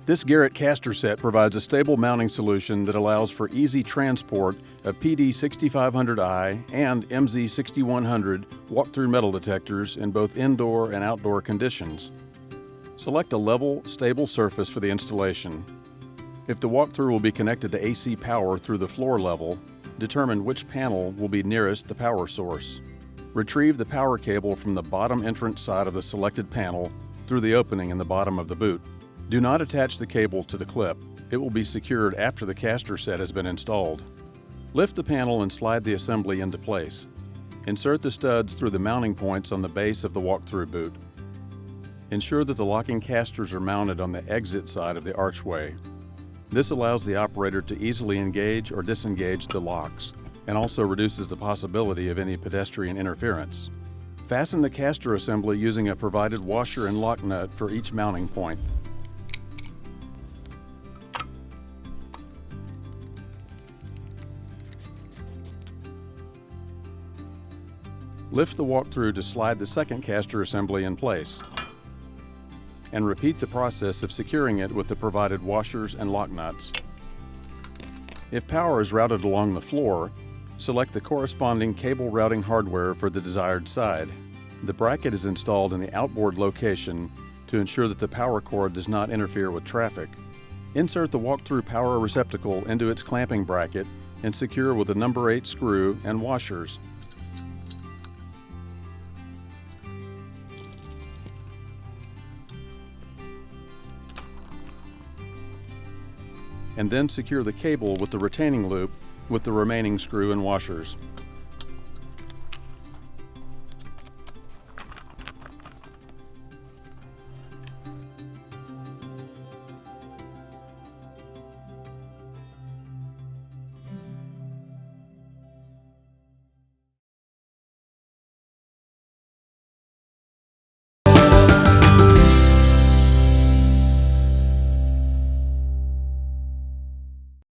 This Garrett caster set provides a stable mounting solution that allows for easy transport of PD6500i and MZ6100 walk-through metal detectors in both indoor and outdoor conditions. Select a level, stable surface for the installation. If the walk-through will be connected to AC power through the floor level, determine which panel will be nearest the power source. Retrieve the power cable from the bottom entrance side of the selected panel through the opening in the bottom of the boot. Do not attach the cable to the clip. It will be secured after the caster set has been installed. Lift the panel and slide the assembly into place. Insert the studs through the mounting points on the base of the walk-through boot. Ensure that the locking casters are mounted on the exit side of the archway. This allows the operator to easily engage or disengage the locks, and also reduces the possibility of any pedestrian interference. Fasten the caster assembly using a provided washer and lock nut for each mounting point. Lift the walk-through to slide the second caster assembly in place, and repeat the process of securing it with the provided washers and lock nuts. If power is routed along the floor, select the corresponding cable routing hardware for the desired side. The bracket is installed in the outboard location to ensure that the power cord does not interfere with traffic. Insert the walk-through power receptacle into its clamping bracket and secure with a number 8 screw and washers. And then secure the cable with the retaining loop with the remaining screw and washers.